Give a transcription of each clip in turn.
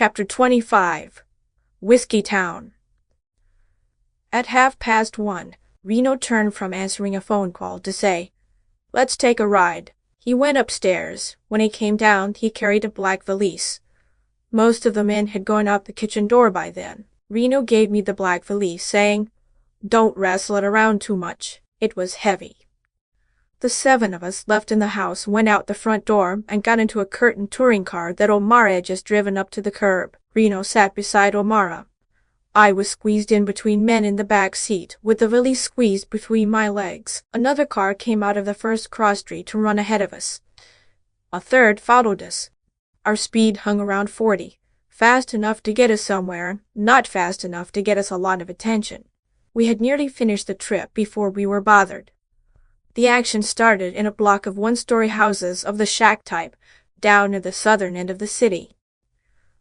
Chapter 25. Whiskey Town. At 1:30, Reno turned from answering a phone call to say, "Let's take a ride." He went upstairs. When he came down, he carried a black valise. Most of the men had gone out the kitchen door by then. Reno gave me the black valise, saying, "Don't wrestle it around too much." It was heavy. The 7 of us left in the house, went out the front door, and got into a curtained touring car that O'Mara had just driven up to the curb. Reno sat beside O'Mara. I was squeezed in between men in the back seat, with the valise squeezed between my legs. Another car came out of the first cross street to run ahead of us. A third followed us. Our speed hung around 40, fast enough to get us somewhere, not fast enough to get us a lot of attention. We had nearly finished the trip before we were bothered. The action started in a block of one-story houses of the shack type, down at the southern end of the city.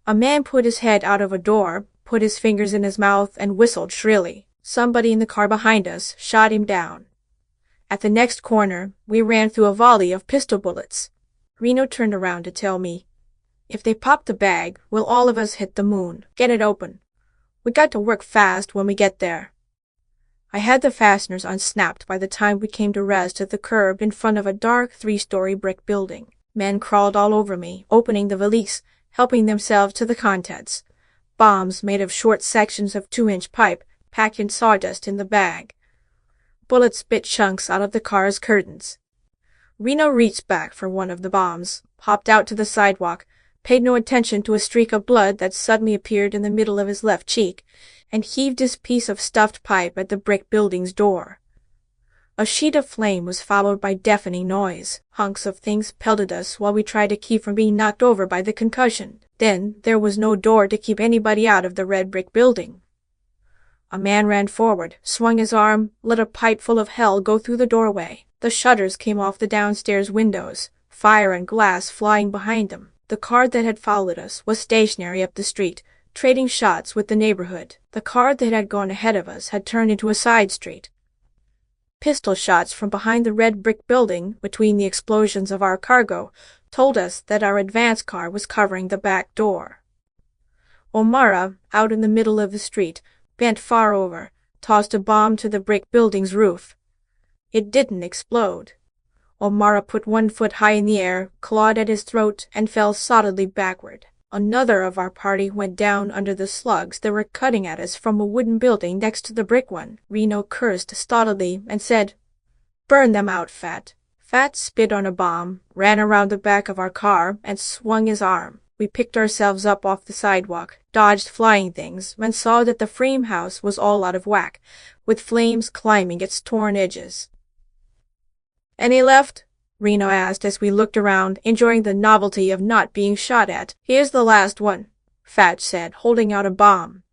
A man put his head out of a door, put his fingers in his mouth, and whistled shrilly. Somebody in the car behind us shot him down. At the next corner, we ran through a volley of pistol bullets. Reno turned around to tell me, "If they pop the bag, we'll all of us hit the moon. Get it open. We got to work fast when we get there." I had the fasteners unsnapped by the time we came to rest at the curb in front of a dark 3-story brick building. Men crawled all over me, opening the valise, helping themselves to the contents. Bombs made of short sections of 2-inch pipe, packed in sawdust in the bag. Bullets bit chunks out of the car's curtains. Reno reached back for one of the bombs, hopped out to the sidewalk, paid no attention to a streak of blood that suddenly appeared in the middle of his left cheek, and heaved his piece of stuffed pipe at the brick building's door. A sheet of flame was followed by deafening noise. Hunks of things pelted us while we tried to keep from being knocked over by the concussion. Then there was no door to keep anybody out of the red brick building. A man ran forward, swung his arm, let a pipe full of hell go through the doorway. The shutters came off the downstairs windows, fire and glass flying behind them. The car that had followed us was stationary up the street, trading shots with the neighborhood. The car that had gone ahead of us had turned into a side street. Pistol shots from behind the red brick building, between the explosions of our cargo, told us that our advance car was covering the back door. O'Mara, out in the middle of the street, bent far over, tossed a bomb to the brick building's roof. It didn't explode. O'Mara put one foot high in the air, clawed at his throat, and fell solidly backward. Another of our party went down under the slugs that were cutting at us from a wooden building next to the brick one. Reno cursed stolidly and said, "Burn them out, Fat." Fat spit on a bomb, ran around the back of our car, and swung his arm. We picked ourselves up off the sidewalk, dodged flying things, and saw that the frame house was all out of whack, with flames climbing its torn edges. "Any left?" Reno asked as we looked around, enjoying the novelty of not being shot at. "Here's the last one," Fat said, holding out a bomb.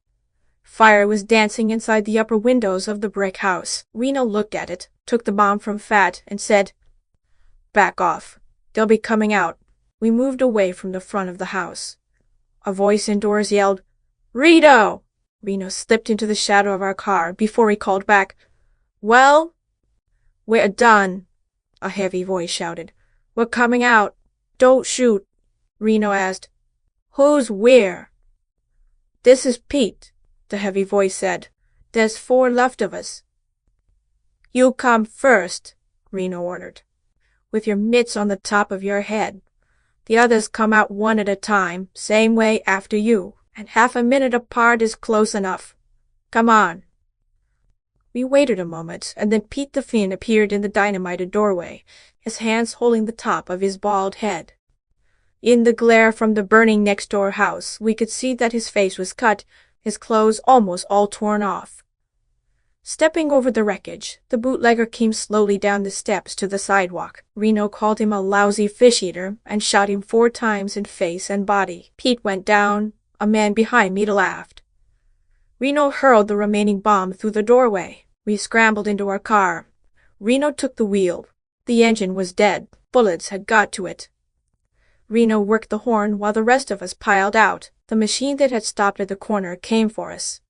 Fire was dancing inside the upper windows of the brick house. Reno looked at it, took the bomb from Fat, and said, "Back off. They'll be coming out." We moved away from the front of the house. A voice indoors yelled, "Reno!" Reno slipped into the shadow of our car before he called back, "Well?" "We're done," a heavy voice shouted. "We're coming out. Don't shoot." Reno asked, "Who's where?" "This is Pete," the heavy voice said. "There's 4 left of us." "You come first," Reno ordered, "with your mitts on the top of your head. The others come out one at a time, same way after you, and half a minute apart is close enough. Come on." We waited a moment, and then Pete the Fiend appeared in the dynamited doorway, his hands holding the top of his bald head. In the glare from the burning next-door house, we could see that his face was cut, his clothes almost all torn off. Stepping over the wreckage, the bootlegger came slowly down the steps to the sidewalk. Reno called him a lousy fish-eater and shot him 4 times in face and body. Pete went down. A man behind me laughed. Reno hurled the remaining bomb through the doorway. We scrambled into our car. Reno took the wheel. The engine was dead. Bullets had got to it. Reno worked the horn while the rest of us piled out. The machine that had stopped at the corner came for us.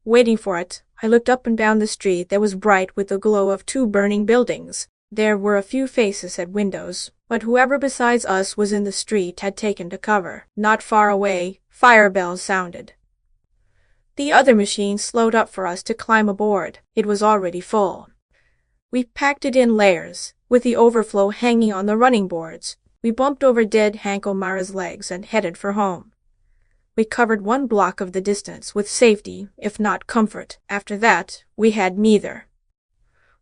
Waiting for it, I looked up and down the street that was bright with the glow of 2 burning buildings. There were a few faces at windows, but whoever besides us was in the street had taken to cover. Not far away, Fire bells sounded. The other machine slowed up for us to climb aboard. It was already full. We packed it in layers, with the overflow hanging on the running boards. We bumped over dead Hank O'Mara's legs and headed for home. We covered 1 block of the distance with safety, if not comfort. After that, we had neither.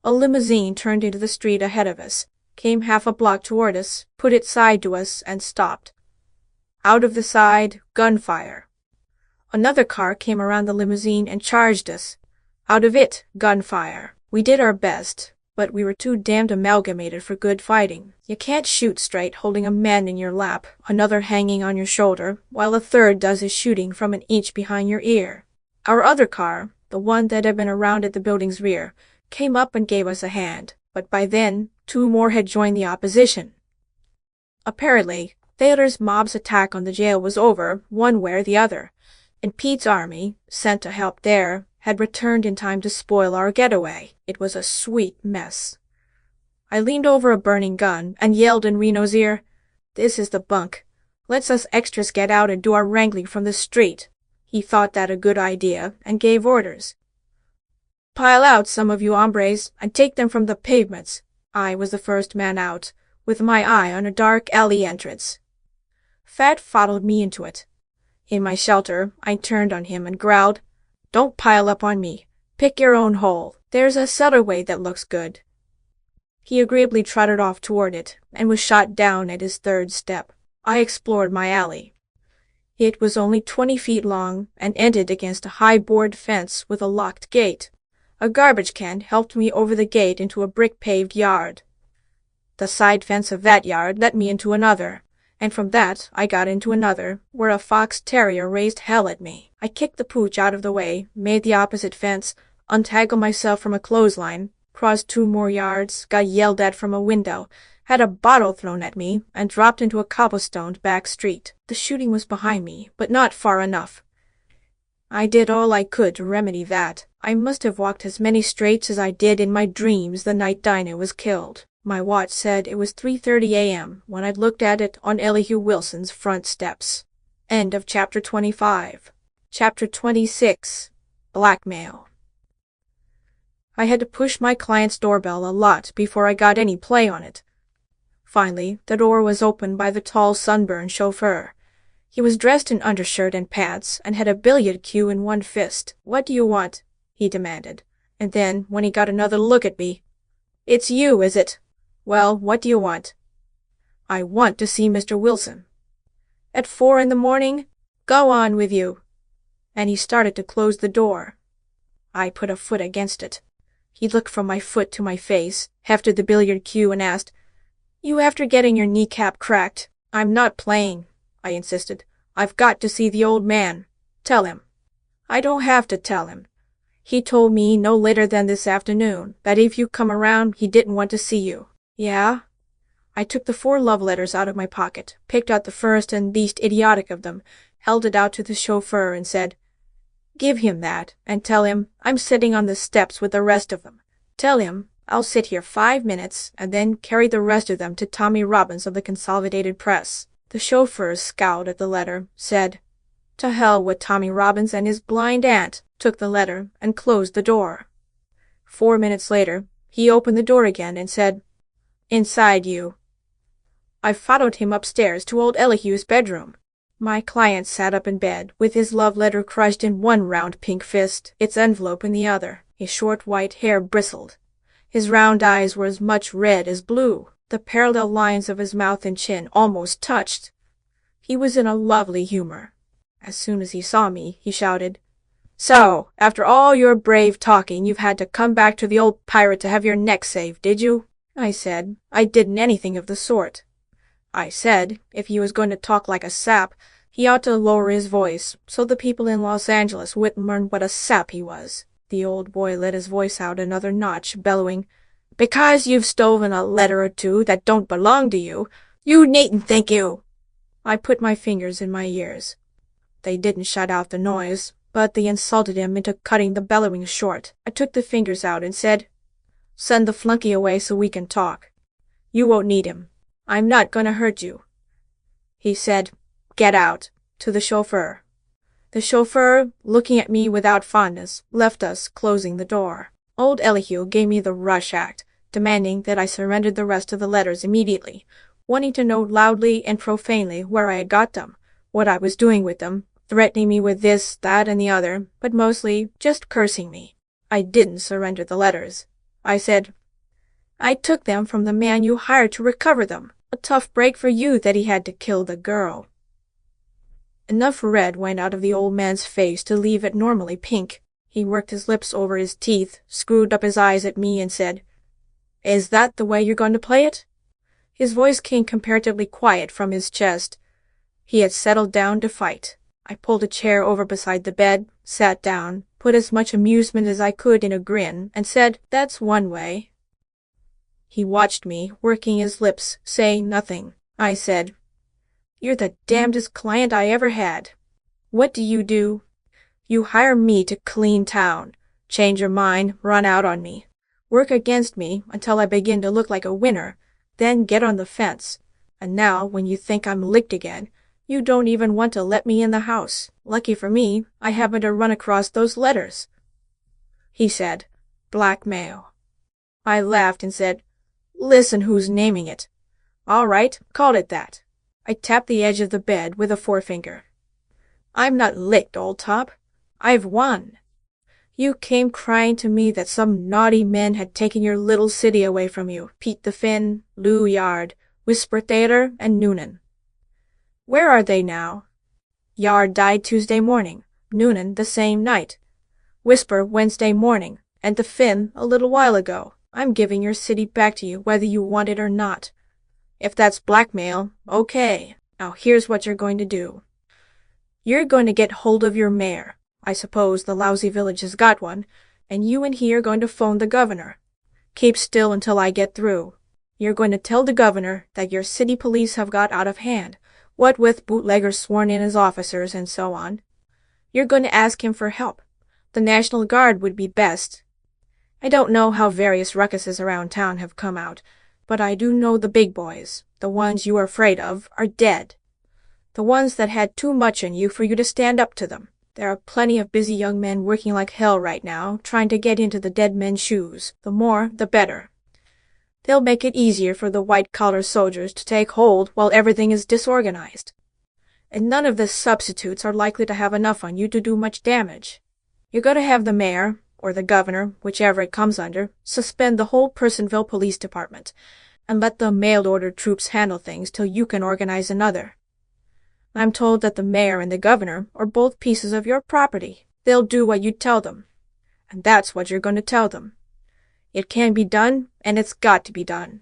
A limousine turned into the street ahead of us, came half a block toward us, put its side to us, and stopped. Out of the side, gunfire. Another car came around the limousine and charged us. Out of it, gunfire. We did our best, but we were too damned amalgamated for good fighting. You can't shoot straight holding a man in your lap, another hanging on your shoulder, while a third does his shooting from an inch behind your ear. Our other car, the one that had been around at the building's rear, came up and gave us a hand, but by then 2 more had joined the opposition. Apparently, Thaler's mob's attack on the jail was over, one way or the other, and Pete's army, sent to help there, had returned in time to spoil our getaway. It was a sweet mess. I leaned over a burning gun and yelled in Reno's ear, "This is the bunk. Let's us extras get out and do our wrangling from the street." He thought that a good idea and gave orders. "Pile out, some of you hombres, and take them from the pavements." I was the first man out, with my eye on a dark alley entrance. Fat followed me into it. In my shelter, I turned on him and growled, "Don't pile up on me. Pick your own hole. There's a cellar way that looks good." He agreeably trotted off toward it, and was shot down at his 3rd step. I explored my alley. It was only 20 feet long, and ended against a high board fence with a locked gate. A garbage can helped me over the gate into a brick-paved yard. The side fence of that yard let me into another, and from that I got into another, where a fox terrier raised hell at me. I kicked the pooch out of the way, made the opposite fence, untangled myself from a clothesline, crossed 2 more yards, got yelled at from a window, had a bottle thrown at me, and dropped into a cobblestoned back street. The shooting was behind me, but not far enough. I did all I could to remedy that. I must have walked as many straights as I did in my dreams the night Dinah was killed. My watch said it was 3:30 a.m. when I'd looked at it on Elihu Wilson's front steps. End of Chapter 25. Chapter 26. Blackmail. I had to push my client's doorbell a lot before I got any play on it. Finally, the door was opened by the tall, sunburned chauffeur. He was dressed in undershirt and pants, and had a billiard cue in one fist. "What do you want?" he demanded. And then, when he got another look at me, "It's you, is it? Well, what do you want?" "I want to see Mr. Wilson." "At 4 in the morning? Go on with you." And he started to close the door. I put a foot against it. He looked from my foot to my face, hefted the billiard cue, and asked, "You after getting your kneecap cracked?" "I'm not playing," I insisted. "I've got to see the old man. Tell him." "I don't have to tell him. He told me no later than this afternoon that if you come around he didn't want to see you." "Yeah?" I took the 4 love letters out of my pocket, picked out the first and least idiotic of them, held it out to the chauffeur, and said, "Give him that, and tell him I'm sitting on the steps with the rest of them. Tell him I'll sit here 5 minutes and then carry the rest of them to Tommy Robbins of the Consolidated Press." The chauffeur scowled at the letter, said, "To hell with Tommy Robbins and his blind aunt," took the letter, and closed the door. 4 minutes later, he opened the door again and said, "Inside, you." I followed him upstairs to old Elihu's bedroom. My client sat up in bed, with his love letter crushed in one round pink fist, its envelope in the other. His short white hair bristled. His round eyes were as much red as blue. The parallel lines of his mouth and chin almost touched. He was in a lovely humor. As soon as he saw me, he shouted, "So, after all your brave talking, you've had to come back to the old pirate to have your neck saved, did you?" I said, "I didn't anything of the sort." I said, if he was going to talk like a sap, he ought to lower his voice, so the people in Los Angeles wouldn't learn what a sap he was. The old boy let his voice out another notch, bellowing, "Because you've stolen a letter or 2 that don't belong to you, you needn't think you—" I put my fingers in my ears. They didn't shut out the noise, but they insulted him into cutting the bellowing short. I took the fingers out and said, "Send the flunky away so we can talk. You won't need him. I'm not going to hurt you." He said, "Get out," to the chauffeur. The chauffeur, looking at me without fondness, left us, closing the door. Old Elihu gave me the rush act, demanding that I surrender the rest of the letters immediately, wanting to know loudly and profanely where I had got them, what I was doing with them, threatening me with this, that, and the other, but mostly just cursing me. I didn't surrender the letters. I said, "I took them from the man you hired to recover them. A tough break for you that he had to kill the girl." Enough red went out of the old man's face to leave it normally pink. He worked his lips over his teeth, screwed up his eyes at me, and said, "Is that the way you're going to play it?" His voice came comparatively quiet from his chest. He had settled down to fight. I pulled a chair over beside the bed, sat down, put as much amusement as I could in a grin, and said, "That's one way." He watched me, working his lips, saying nothing. I said, "You're the damnedest client I ever had. What do? You hire me to clean town, change your mind, run out on me, work against me until I begin to look like a winner, then get on the fence. And now, when you think I'm licked again, you don't even want to let me in the house. Lucky for me, I happened to run across those letters." He said, "Blackmail." I laughed and said, "Listen who's naming it." "All right, call it that." I tapped the edge of the bed with a forefinger. "I'm not licked, old top. I've won. You came crying to me that some naughty men had taken your little city away from you, Pete the Finn, Lou Yard, Whisper Taylor, and Noonan. Where are they now? Yard died Tuesday morning, Noonan the same night, Whisper Wednesday morning, and the Finn a little while ago. I'm giving your city back to you whether you want it or not. If that's blackmail, okay. Now here's what you're going to do. You're going to get hold of your mayor. I suppose the lousy village has got one, and you and he are going to phone the governor. Keep still until I get through. You're going to tell the governor that your city police have got out of hand, what with bootleggers sworn in as officers and so on. You're going to ask him for help. The National Guard would be best. I don't know how various ruckuses around town have come out, but I do know the big boys, the ones you are afraid of, are dead. The ones that had too much in you for you to stand up to them. There are plenty of busy young men working like hell right now, trying to get into the dead men's shoes. The more, the better. They'll make it easier for the white-collar soldiers to take hold while everything is disorganized. And none of the substitutes are likely to have enough on you to do much damage. You're going to have the mayor, or the governor, whichever it comes under, suspend the whole Poisonville police department, and let the mail-order troops handle things till you can organize another. I'm told that the mayor and the governor are both pieces of your property. They'll do what you tell them. And that's what you're going to tell them. It can be done, and it's got to be done.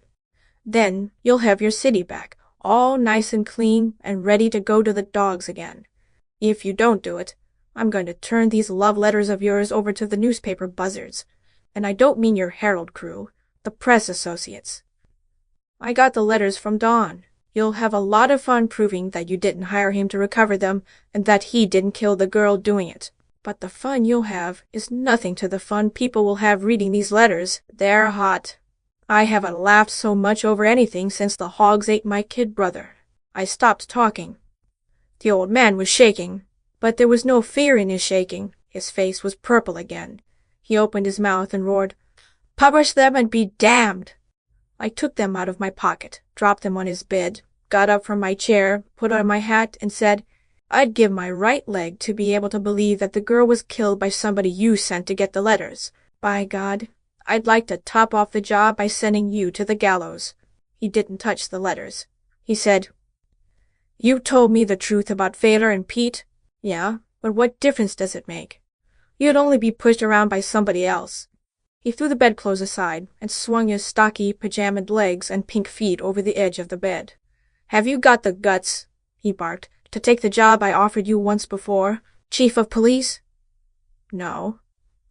Then you'll have your city back, all nice and clean and ready to go to the dogs again. If you don't do it, I'm going to turn these love letters of yours over to the newspaper buzzards. And I don't mean your Herald crew, the press associates. I got the letters from Don. You'll have a lot of fun proving that you didn't hire him to recover them and that he didn't kill the girl doing it. But the fun you'll have is nothing to the fun people will have reading these letters. They're hot. I haven't laughed so much over anything since the hogs ate my kid brother. I stopped talking. The old man was shaking, but there was no fear in his shaking. His face was purple again. He opened his mouth and roared, "Publish them and be damned!" I took them out of my pocket, dropped them on his bed, got up from my chair, put on my hat, and said, "I'd give my right leg to be able to believe that the girl was killed by somebody you sent to get the letters. By God, I'd like to top off the job by sending you to the gallows." He didn't touch the letters. He said, "You told me the truth about Failer and Pete? Yeah, but what difference does it make? You'd only be pushed around by somebody else." He threw the bedclothes aside and swung his stocky, pajamaed legs and pink feet over the edge of the bed. "Have you got the guts," he barked, "to take the job I offered you once before, chief of police?" "No.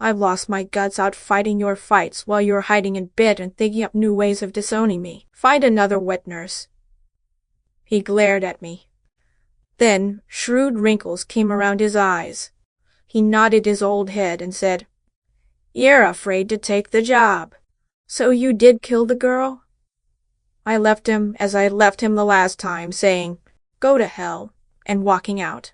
I've lost my guts out fighting your fights while you're hiding in bed and thinking up new ways of disowning me. Find another wet nurse." He glared at me. Then shrewd wrinkles came around his eyes. He nodded his old head and said, "You're afraid to take the job. So you did kill the girl?" I left him as I left him the last time, saying, "Go to hell," and walking out.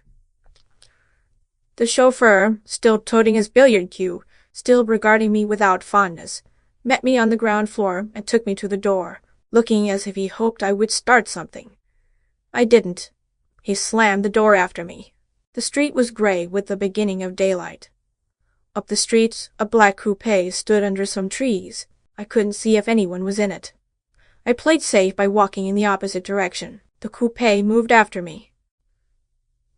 The chauffeur, still toting his billiard cue, still regarding me without fondness, met me on the ground floor and took me to the door, looking as if he hoped I would start something. I didn't. He slammed the door after me. The street was gray with the beginning of daylight. Up the street, a black coupe stood under some trees. I couldn't see if anyone was in it. I played safe by walking in the opposite direction. The coupe moved after me.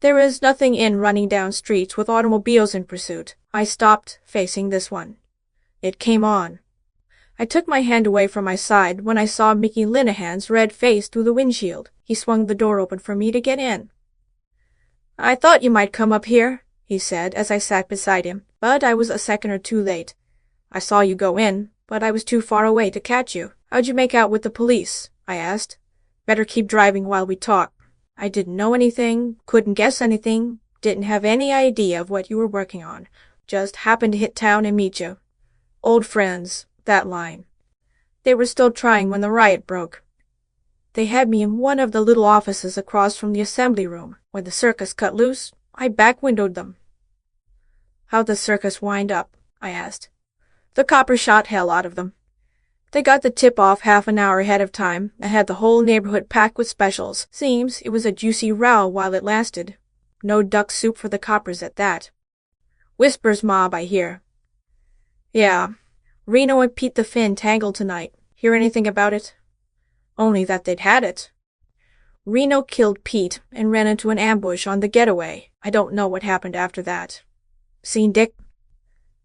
There is nothing in running down streets with automobiles in pursuit. I stopped, facing this one. It came on. I took my hand away from my side when I saw Mickey Linehan's red face through the windshield. He swung the door open for me to get in. "I thought you might come up here," he said as I sat beside him, "but I was a second or two late. I saw you go in, but I was too far away to catch you." "How'd you make out with the police?" I asked. "Better keep driving while we talk. I didn't know anything, couldn't guess anything, didn't have any idea of what you were working on. Just happened to hit town and meet you. Old friends, that line. They were still trying when the riot broke. They had me in one of the little offices across from the assembly room. When the circus cut loose, I back-windowed them." "How'd the circus wind up?" I asked. "The coppers shot hell out of them. They got the tip-off half an hour ahead of time and had the whole neighborhood packed with specials. Seems it was a juicy row while it lasted. No duck soup for the coppers at that. Whisper's mob, I hear." "Yeah. Reno and Pete the Finn tangled tonight. Hear anything about it?" "Only that they'd had it. Reno killed Pete and ran into an ambush on the getaway. I don't know what happened after that." "Seen Dick?"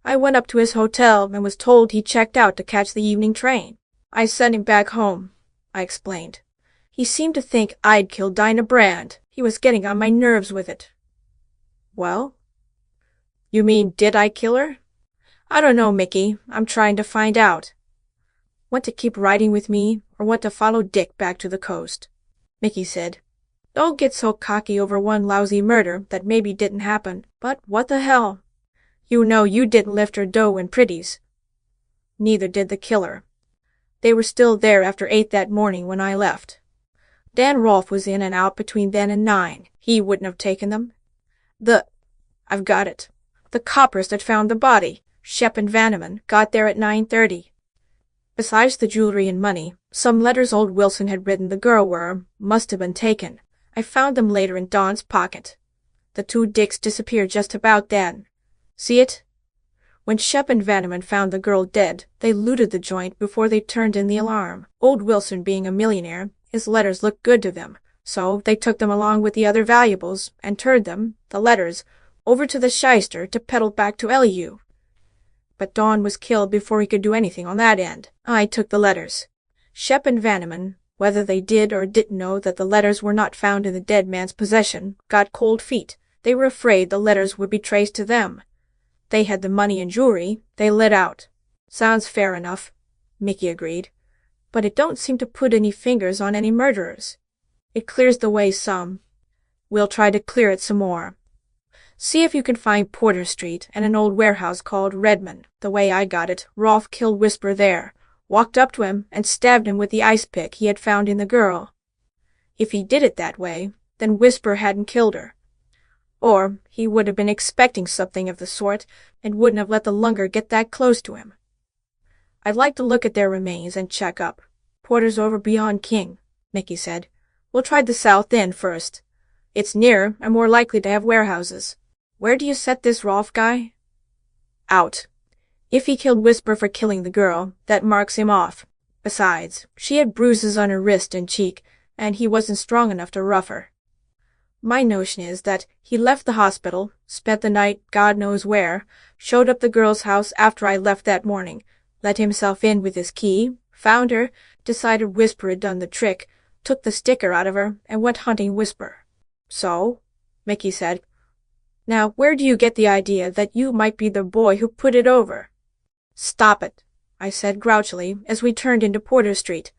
"I went up to his hotel and was told he checked out to catch the evening train. I sent him back home," I explained. "He seemed to think I'd killed Dinah Brand. He was getting on my nerves with it." "Well?" "You mean, did I kill her?" "I don't know, Mickey. I'm trying to find out." "Want to keep riding with me, or want to follow Dick back to the coast?" Mickey said. "Don't get so cocky over one lousy murder that maybe didn't happen, but what the hell? You know you didn't lift her dough in Pretty's. Neither did the killer. They were still there after 8 that morning when I left. Dan Rolfe was in and out between then and 9. He wouldn't have taken them. I've got it. The coppers that found the body, Shep and Vanneman, got there at 9:30. Besides the jewelry and money, some letters old Wilson had written the girl must have been taken. I found them later in Dawn's pocket. The 2 Dicks disappeared just about then. See it? When Shep and Vanneman found the girl dead, they looted the joint before they turned in the alarm. Old Wilson being a millionaire, his letters looked good to them, so they took them along with the other valuables and turned them, the letters, over to the shyster to peddle back to Elihu. But Dawn was killed before he could do anything on that end. I took the letters. Shep and Vanneman, whether they did or didn't know that the letters were not found in the dead man's possession, got cold feet. They were afraid the letters would be traced to them. They had the money and jewelry. They lit out. "Sounds fair enough," Mickey agreed. "But it don't seem to put any fingers on any murderers. It clears the way some. We'll try to clear it some more. See if you can find Porter Street and an old warehouse called Redmond. The way I got it, Rolfe killed Whisper there, walked up to him and stabbed him with the ice pick he had found in the girl. If he did it that way, then Whisper hadn't killed her. Or he would have been expecting something of the sort and wouldn't have let the lunger get that close to him. I'd like to look at their remains and check up. Porter's over beyond King," Mickey said. "We'll try the south end first. It's nearer and more likely to have warehouses. Where do you set this Rolfe guy?" "Out. If he killed Whisper for killing the girl, that marks him off. Besides, she had bruises on her wrist and cheek, and he wasn't strong enough to rough her. My notion is that he left the hospital, spent the night God knows where, showed up the girl's house after I left that morning, let himself in with his key, found her, decided Whisper had done the trick, took the sticker out of her, and went hunting Whisper." "So?" Mickey said. "Now where do you get the idea that you might be the boy who put it over?" "Stop it," I said grouchily as we turned into Porter Street.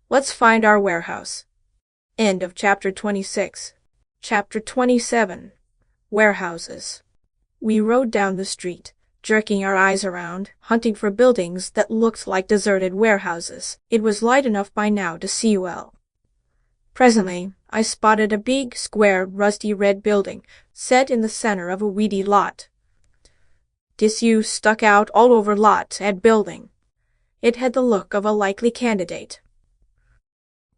"Let's find our warehouse." End of Chapter 26. Chapter 27. Warehouses. We rode down the street, jerking our eyes around, hunting for buildings that looked like deserted warehouses. It was light enough by now to see well. Presently, I spotted a big, square, rusty red building set in the center of a weedy lot. Disused stuck out all over lot and building. It had the look of a likely candidate.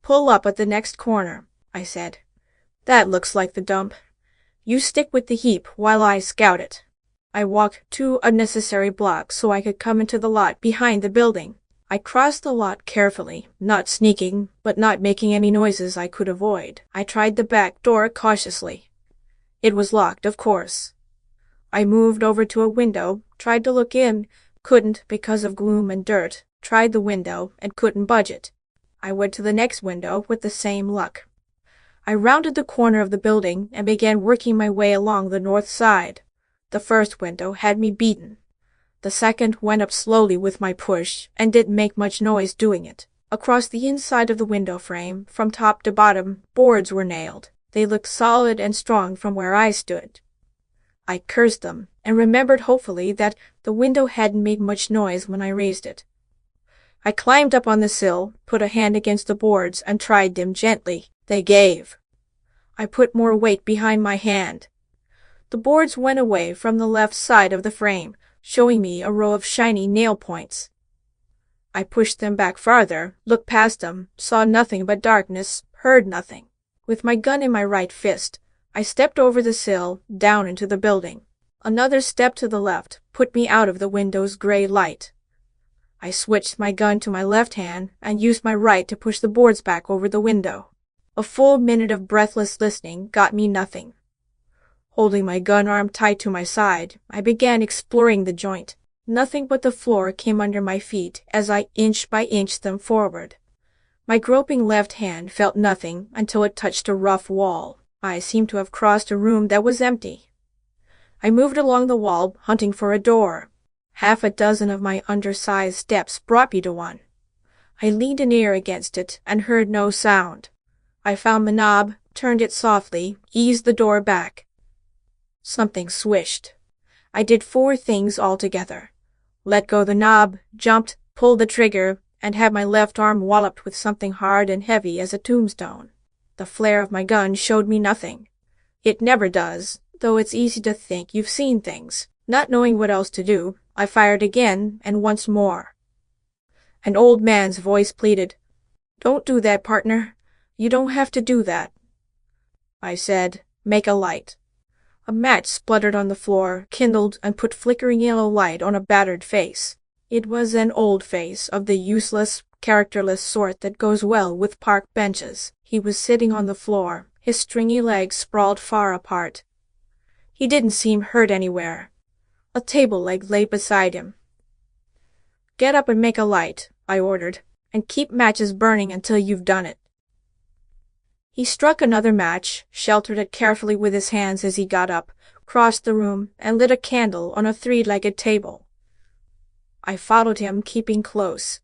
"Pull up at the next corner," I said. "That looks like the dump. You stick with the heap while I scout it." I walked 2 unnecessary blocks so I could come into the lot behind the building. I crossed the lot carefully, not sneaking, but not making any noises I could avoid. I tried the back door cautiously. It was locked, of course. I moved over to a window, tried to look in, couldn't because of gloom and dirt, tried the window, and couldn't budge it. I went to the next window with the same luck. I rounded the corner of the building and began working my way along the north side. The first window had me beaten. The second went up slowly with my push and didn't make much noise doing it. Across the inside of the window frame, from top to bottom, boards were nailed. They looked solid and strong from where I stood. I cursed them and remembered hopefully that the window hadn't made much noise when I raised it. I climbed up on the sill, put a hand against the boards, and tried them gently. They gave. I put more weight behind my hand. The boards went away from the left side of the frame, showing me a row of shiny nail points. I pushed them back farther, looked past them, saw nothing but darkness, heard nothing. With my gun in my right fist, I stepped over the sill, down into the building. Another step to the left put me out of the window's gray light. I switched my gun to my left hand and used my right to push the boards back over the window. A full minute of breathless listening got me nothing. Holding my gun arm tight to my side, I began exploring the joint. Nothing but the floor came under my feet as I inch by inch them forward. My groping left hand felt nothing until it touched a rough wall. I seemed to have crossed a room that was empty. I moved along the wall, hunting for a door. Half a dozen of my undersized steps brought me to one. I leaned an ear against it and heard no sound. I found the knob, turned it softly, eased the door back. Something swished. I did 4 things altogether. Let go the knob, jumped, pulled the trigger, and had my left arm walloped with something hard and heavy as a tombstone. The flare of my gun showed me nothing. It never does, though it's easy to think you've seen things. Not knowing what else to do, I fired again and once more. An old man's voice pleaded, "Don't do that, partner. You don't have to do that." I said, "Make a light." A match spluttered on the floor, kindled, and put flickering yellow light on a battered face. It was an old face of the useless, characterless sort that goes well with park benches. He was sitting on the floor, his stringy legs sprawled far apart. He didn't seem hurt anywhere. A table leg lay beside him. "Get up and make a light," I ordered, "and keep matches burning until you've done it." He struck another match, sheltered it carefully with his hands as he got up, crossed the room, and lit a candle on a 3-legged table. I followed him, keeping close.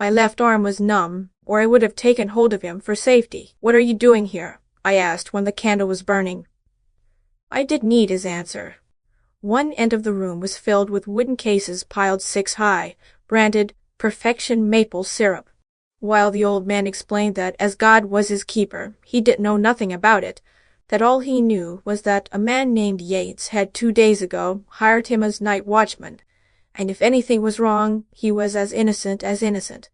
My left arm was numb, or I would have taken hold of him for safety. "What are you doing here?" I asked when the candle was burning. I didn't need his answer. One end of the room was filled with wooden cases piled 6 high, branded Perfection Maple Syrup. While the old man explained that as God was his keeper, he didn't know nothing about it, that all he knew was that a man named Yates had 2 days ago hired him as night watchman, and if anything was wrong, he was as innocent as innocent.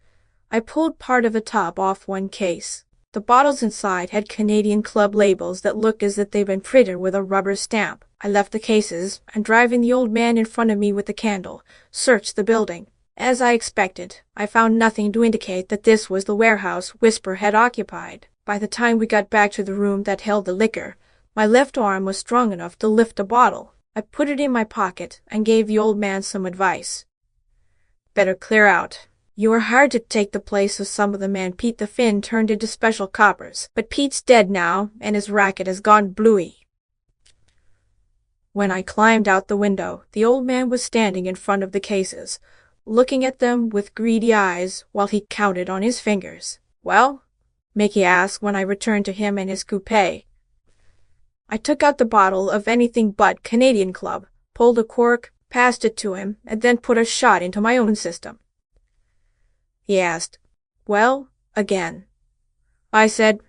I pulled part of the top off one case. The bottles inside had Canadian Club labels that looked as if they'd been printed with a rubber stamp. I left the cases, and driving the old man in front of me with the candle, searched the building. As I expected, I found nothing to indicate that this was the warehouse Whisper had occupied. By the time we got back to the room that held the liquor, my left arm was strong enough to lift a bottle. I put it in my pocket and gave the old man some advice. "Better clear out. You are hired to take the place of some of the men Pete the Finn turned into special coppers, but Pete's dead now, and his racket has gone bluey." When I climbed out the window, the old man was standing in front of the cases, looking at them with greedy eyes while he counted on his fingers. "Well?" Mickey asked when I returned to him in his coupe. I took out the bottle of anything but Canadian Club, pulled a cork, passed it to him, and then put a shot into my own system. He asked, "Well?" again. I said,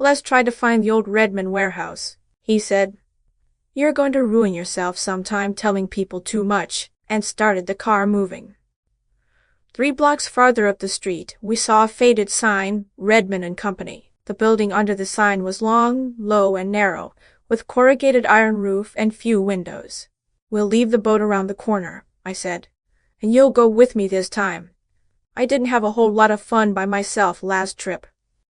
Let's try to find the old Redmond warehouse, he said. You're going to ruin yourself sometime telling people too much, and started the car moving. 3 blocks farther up the street, we saw a faded sign, Redmond and Company. The building under the sign was long, low, and narrow, with corrugated iron roof and few windows. We'll leave the boat around the corner, I said, and you'll go with me this time. I didn't have a whole lot of fun by myself last trip.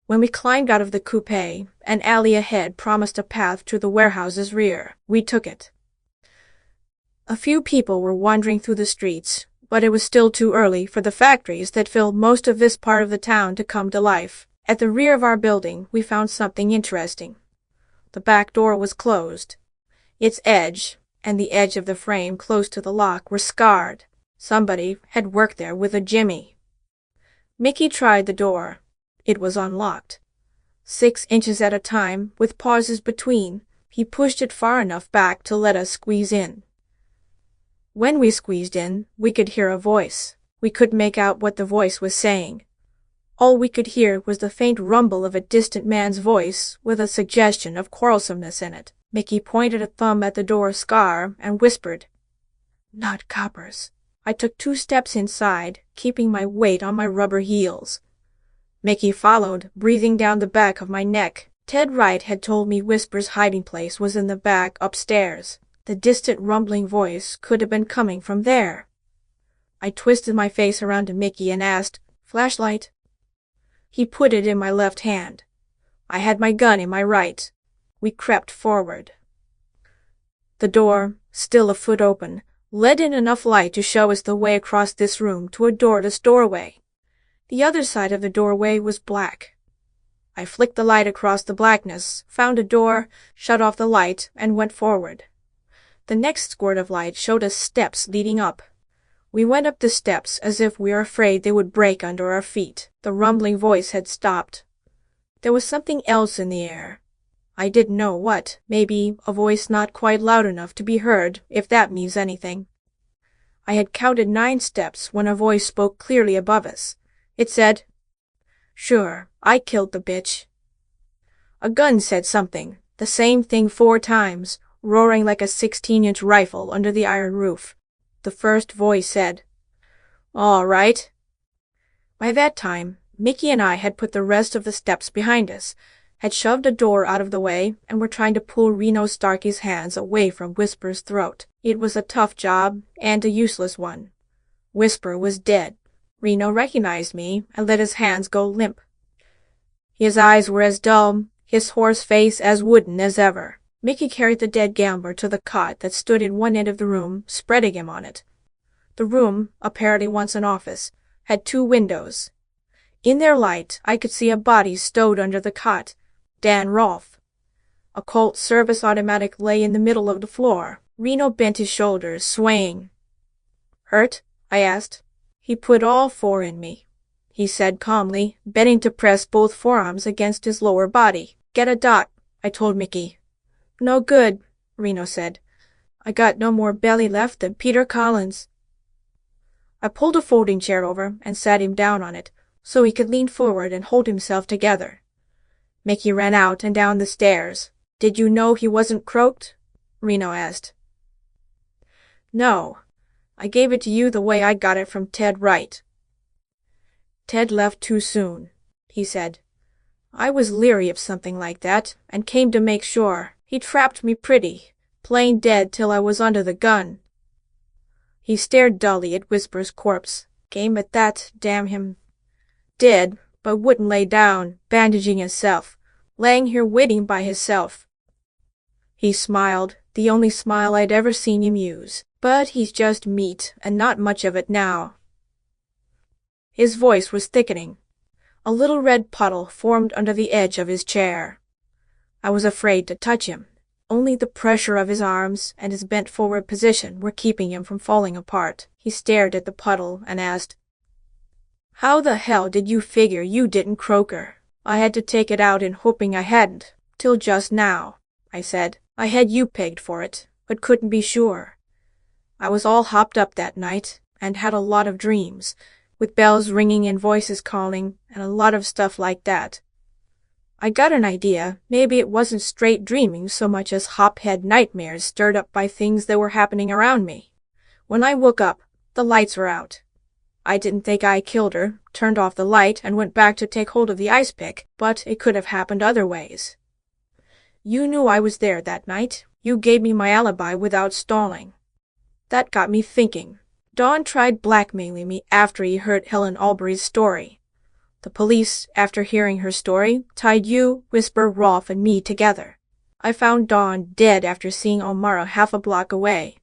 When we climbed out of the coupe, an alley ahead promised a path to the warehouse's rear. We took it. A few people were wandering through the streets, but it was still too early for the factories that filled most of this part of the town to come to life. At the rear of our building, we found something interesting. The back door was closed. Its edge, and the edge of the frame close to the lock, were scarred. Somebody had worked there with a jimmy. Mickey tried the door. It was unlocked. 6 inches at a time, with pauses between, he pushed it far enough back to let us squeeze in. When we squeezed in, we could hear a voice. We couldn't make out what the voice was saying. All we could hear was the faint rumble of a distant man's voice, with a suggestion of quarrelsomeness in it. Mickey pointed a thumb at the door scar and whispered, "Not coppers." I took 2 steps inside, keeping my weight on my rubber heels. Mickey followed, breathing down the back of my neck. Ted Wright had told me Whisper's hiding place was in the back upstairs. The distant rumbling voice could have been coming from there. I twisted my face around to Mickey and asked, "Flashlight?" He put it in my left hand. I had my gun in my right. We crept forward. The door, still a foot open, let in enough light to show us the way across this room to a doorless doorway. The other side of the doorway was black. I flicked the light across the blackness, found a door, shut off the light, and went forward. The next squirt of light showed us steps leading up. We went up the steps as if we were afraid they would break under our feet. The rumbling voice had stopped. There was something else in the air. I didn't know what. Maybe a voice not quite loud enough to be heard, if that means anything. I had counted 9 steps when a voice spoke clearly above us. It said, "Sure, I killed the bitch." A gun said something, the same thing 4 times, roaring like a 16-inch rifle under the iron roof. The first voice said, "All right." By that time, Mickey and I had put the rest of the steps behind us, had shoved a door out of the way, and were trying to pull Reno Starkey's hands away from Whisper's throat. It was a tough job, and a useless one. Whisper was dead. Reno recognized me and let his hands go limp. His eyes were as dull, his hoarse face as wooden as ever. Mickey carried the dead gambler to the cot that stood in one end of the room, spreading him on it. The room, apparently once an office, had 2 windows. In their light, I could see a body stowed under the cot, Dan Rolfe. A Colt service automatic lay in the middle of the floor. Reno bent his shoulders, swaying. "Hurt?" I asked. "He put all 4 in me," he said calmly, bending to press both forearms against his lower body. "Get a doc," I told Mickey. "No good," Reno said. "I got no more belly left than Peter Collins." I pulled a folding chair over and sat him down on it, so he could lean forward and hold himself together. Mickey ran out and down the stairs. "Did you know he wasn't croaked?" Reno asked. "No. I gave it to you the way I got it from Ted Wright." "Ted left too soon," he said. "I was leery of something like that, and came to make sure. He trapped me pretty, plain dead till I was under the gun." He stared dully at Whisper's corpse. Game at that, damn him. Dead, but wouldn't lay down, bandaging himself, laying here waiting by himself. He smiled, the only smile I'd ever seen him use. "But he's just meat, and not much of it now." His voice was thickening. A little red puddle formed under the edge of his chair. I was afraid to touch him. Only the pressure of his arms and his bent forward position were keeping him from falling apart. He stared at the puddle and asked, "How the hell did you figure you didn't croak her?" "I had to take it out in hoping I hadn't, till just now," I said. "I had you pegged for it, but couldn't be sure. I was all hopped up that night, and had a lot of dreams, with bells ringing and voices calling, and a lot of stuff like that." I got an idea. Maybe it wasn't straight dreaming so much as hophead nightmares stirred up by things that were happening around me. When I woke up, the lights were out. I didn't think I killed her, turned off the light, and went back to take hold of the ice pick, but it could have happened other ways. You knew I was there that night. You gave me my alibi without stalling. That got me thinking. Don tried blackmailing me after he heard Helen Albury's story. The police, after hearing her story, tied you, Whisper, Rolf, and me together. I found Don dead after seeing O'Mara half a block away.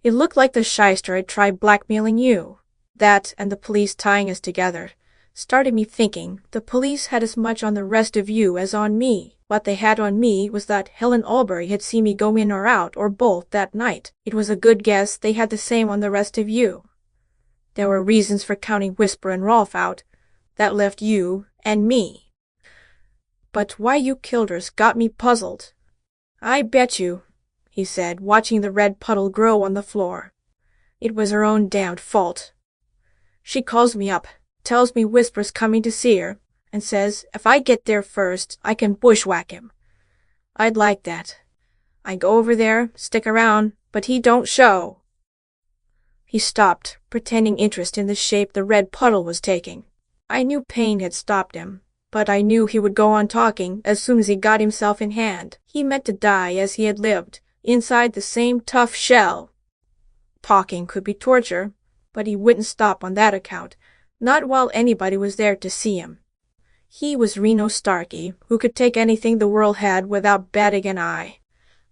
It looked like the shyster had tried blackmailing you. That, and the police tying us together, started me thinking the police had as much on the rest of you as on me. What they had on me was that Helen Albury had seen me go in or out, or both, that night. It was a good guess they had the same on the rest of you. There were reasons for counting Whisper and Rolf out. That left you and me. But why you killed her's got me puzzled. I bet you, he said, watching the red puddle grow on the floor. It was her own damned fault. She calls me up, tells me Whisper's coming to see her, and says if I get there first, I can bushwhack him. I'd like that. I go over there, stick around, but he don't show. He stopped, pretending interest in the shape the red puddle was taking. I knew pain had stopped him, but I knew he would go on talking as soon as he got himself in hand. He meant to die as he had lived, inside the same tough shell. Talking could be torture, but he wouldn't stop on that account, not while anybody was there to see him. He was Reno Starkey, who could take anything the world had without batting an eye,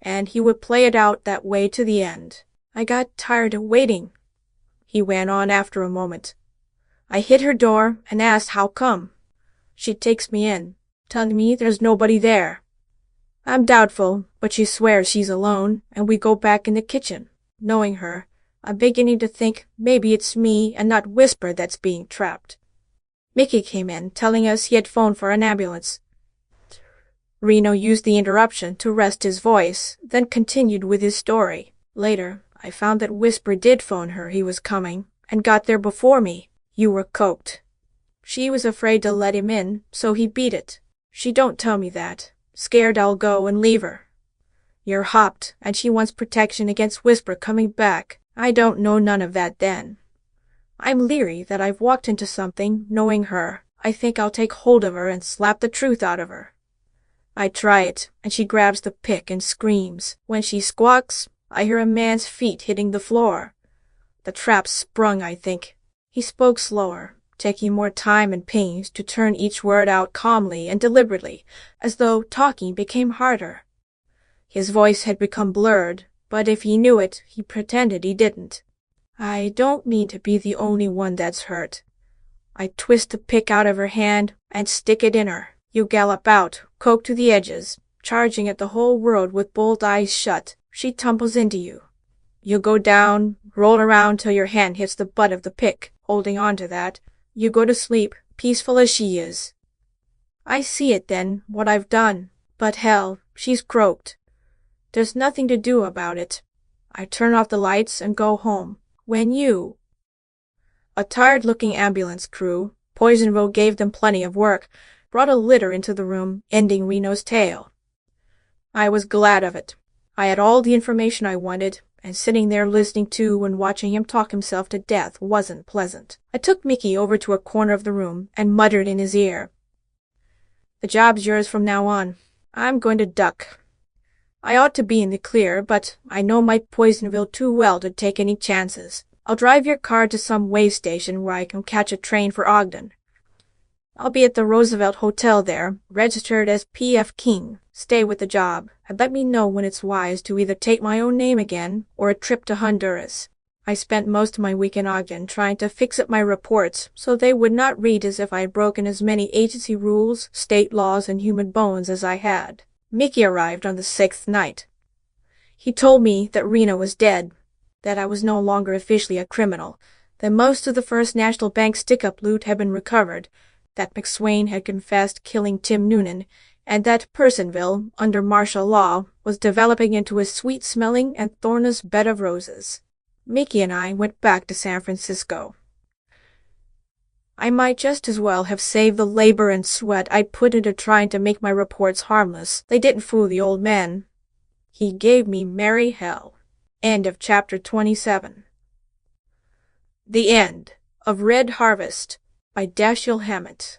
and he would play it out that way to the end. I got tired of waiting, he went on after a moment. I hit her door and asked how come. She takes me in, telling me there's nobody there. I'm doubtful, but she swears she's alone, and we go back in the kitchen. Knowing her, I'm beginning to think maybe it's me and not Whisper that's being trapped. Mickey came in, telling us he had phoned for an ambulance. Reno used the interruption to rest his voice, then continued with his story. Later, I found that Whisper did phone her he was coming, and got there before me. You were coked. She was afraid to let him in, so he beat it. She don't tell me that, scared I'll go and leave her. You're hopped, and she wants protection against Whisper coming back. I don't know none of that then. I'm leery that I've walked into something, knowing her. I think I'll take hold of her and slap the truth out of her. I try it, and she grabs the pick and screams. When she squawks, I hear a man's feet hitting the floor. The trap's sprung, I think. He spoke slower, taking more time and pains to turn each word out calmly and deliberately, as though talking became harder. His voice had become blurred, but if he knew it, he pretended he didn't. I don't mean to be the only one that's hurt. I twist the pick out of her hand and stick it in her. You gallop out, coked to the edges, charging at the whole world with both eyes shut. She tumbles into you. You go down, roll around till your hand hits the butt of the pick, holding on to that. You go to sleep, peaceful as she is. I see it then, what I've done. But hell, she's croaked. There's nothing to do about it. I turn off the lights and go home. When you... A tired-looking ambulance crew, Poisonville gave them plenty of work, brought a litter into the room, ending Reno's tale. I was glad of it. I had all the information I wanted, and sitting there listening to and watching him talk himself to death wasn't pleasant. I took Mickey over to a corner of the room and muttered in his ear. The job's yours from now on. I'm going to duck. I ought to be in the clear, but I know my Poisonville too well to take any chances. I'll drive your car to some way station where I can catch a train for Ogden. I'll be at the Roosevelt Hotel there, registered as P.F. King. Stay with the job, and let me know when it's wise to either take my own name again or a trip to Honduras. I spent most of my week in Ogden trying to fix up my reports so they would not read as if I had broken as many agency rules, state laws, and human bones as I had. Mickey arrived on the 6th night. He told me that Reno was dead, that I was no longer officially a criminal, that most of the First National Bank stick-up loot had been recovered, that McSwain had confessed killing Tim Noonan, and that Poisonville, under martial law, was developing into a sweet-smelling and thornless bed of roses. Mickey and I went back to San Francisco. I might just as well have saved the labor and sweat I put into trying to make my reports harmless. They didn't fool the old man. He gave me merry hell. End of chapter 27. The End of Red Harvest by Dashiell Hammett.